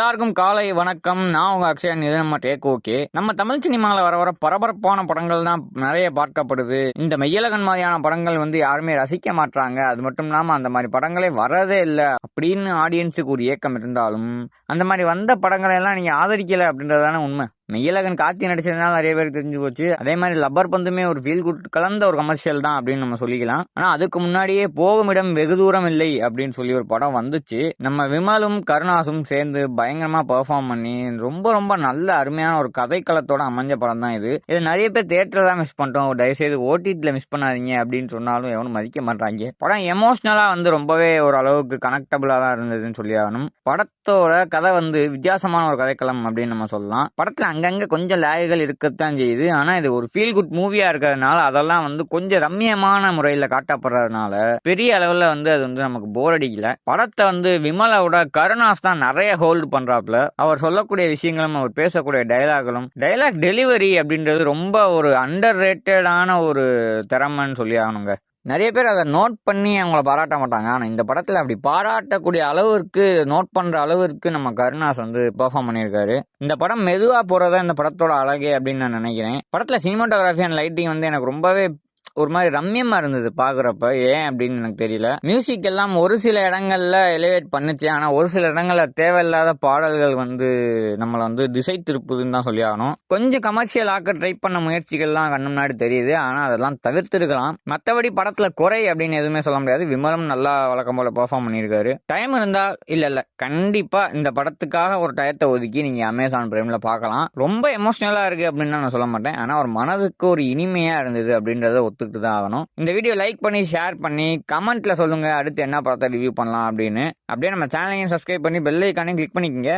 எல்லாருக்கும் காலை வணக்கம். நான் உங்க அக்ஷயன். இது நம்ம டேக் ஓகே. நம்ம தமிழ் சினிமாவில் வர பரபரப்பான படங்கள் தான் நிறைய பார்க்கப்படுது. இந்த மெய்யழகன் மாதிரியான படங்கள் யாருமே ரசிக்க மாட்டாங்க. அது மட்டும் இல்லாம அந்த மாதிரி படங்களே வரதே இல்லை அப்படின்னு ஆடியன்ஸுக்கு ஒரு ஏக்கம் இருந்தாலும் அந்த மாதிரி வந்த படங்களை எல்லாம் நீங்க ஆதரிக்கல அப்படின்றதான உண்மை. மெய்யழகன் கார்த்தி நடிச்சதுனால நிறைய பேருக்கு தெரிஞ்சு போச்சு. அதே மாதிரி லப்பர் பந்துமே ஒரு ஃபீல் குட் கலந்த ஒரு கமர்ஷியல் தான் அப்படின்னு நம்ம சொல்லிக்கலாம். ஆனா அதுக்கு முன்னாடியே போகும் இடம் வெகு தூரம் இல்லை அப்படின்னு சொல்லி ஒரு படம் வந்துச்சு. நம்ம விமலும் கருணாசும் சேர்ந்து பயங்கரமா பெர்ஃபார்ம் பண்ணி ரொம்ப ரொம்ப நல்ல அருமையான ஒரு கதைக்களத்தோட அமைஞ்ச படம் தான் இது. நிறைய பேர் தியேட்டர் தான் மிஸ் பண்ணிட்டோம், தயவுசெய்து ஓடிடில மிஸ் பண்ணாதீங்க அப்படின்னு சொன்னாலும் எவனும் மதிக்க மாட்டாங்க. படம் எமோஷனலா ரொம்பவே ஒரு அளவுக்கு கனெக்டபிளா தான் இருந்ததுன்னு சொல்லி ஆகணும். படத்தோட கதை வித்தியாசமான ஒரு கதைக்களம் அப்படின்னு நம்ம சொல்லலாம். படத்துல அங்கங்க கொஞ்சம் லேகுகள் இருக்கத்தான் செய்யுது. ஆனா இது ஒரு ஃபீல் குட் மூவியா இருக்கிறதுனால அதெல்லாம் கொஞ்சம் ரம்மியமான முறையில காட்டப்படுறதுனால பெரிய அளவுல அது நமக்கு போர் அடிக்கல. படத்தை விமலோட கருணாஸ் தான் நிறைய ஹோல்டு பண்றாப்ல. அவர் சொல்லக்கூடிய விஷயங்களும் அவர் பேசக்கூடிய டைலாக் டெலிவரி அப்படின்றது ரொம்ப ஒரு அண்டர் ரேட்டடான ஒரு திறமைன்னு சொல்லி ஆகணுங்க. நிறைய பேர் அதை நோட் பண்ணி அவங்கள பாராட்ட மாட்டாங்க. ஆனால் இந்த படத்தில் அப்படி பாராட்டக்கூடிய அளவிற்கு நோட் பண்ணுற அளவிற்கு நம்ம கருணாஸ் பெர்ஃபார்ம் பண்ணியிருக்காரு. இந்த படம் மெதுவாக போகிறதா இந்த படத்தோட அழகே அப்படின்னு நான் நினைக்கிறேன். படத்தில் சினிமாட்டோகிராஃபி அண்ட் லைட்டிங் எனக்கு ரொம்பவே ஒரு மாதிரி ரம்யமா இருந்தது பாக்குறப்ப. ஏன் அப்படின்னு எனக்கு தெரியல. மியூசிக் எல்லாம் ஒரு சில இடங்கள்ல எலிவேட் பண்ணுச்சு. ஆனா ஒரு சில இடங்கள்ல தேவையில்லாத பாடல்கள் நம்மளை திசை திருப்புதுன்னு தான் சொல்லி ஆகணும். கொஞ்சம் கமர்ஷியல் ஆக்க ட்ரை பண்ண முயற்சிகள்லாம் கண்ணு முன்னாடி தெரியுது. ஆனா அதெல்லாம் தவிர்த்திருக்கலாம். மற்றபடி படத்துல குறை அப்படின்னு எதுவுமே சொல்ல முடியாது. விமலும் நல்லா வழக்கம் போல பெர்ஃபார்ம் பண்ணியிருக்காரு. டைம் இருந்தா இல்ல கண்டிப்பா இந்த படத்துக்காக ஒரு டயத்தை ஒதுக்கி நீங்க அமேசான் பிரைம்ல பார்க்கலாம். ரொம்ப எமோஷனலா இருக்கு அப்படின்னு நான் சொல்ல மாட்டேன். ஆனா ஒரு மனதுக்கு ஒரு இனிமையா இருந்தது அப்படின்றத தான் ஆகணும். இந்த வீடியோ லைக் பண்ணி ஷேர் பண்ணி கமெண்ட்ல சொல்லுங்க அடுத்து என்ன படத்தை ரிவ்யூ பண்ணலாம் அப்படின்னு. அப்படியே நம்ம சேனலையும் சப்ஸ்கிரைப் பண்ணி பெல் ஐகானையும் கிளிக் பண்ணிக்கங்க.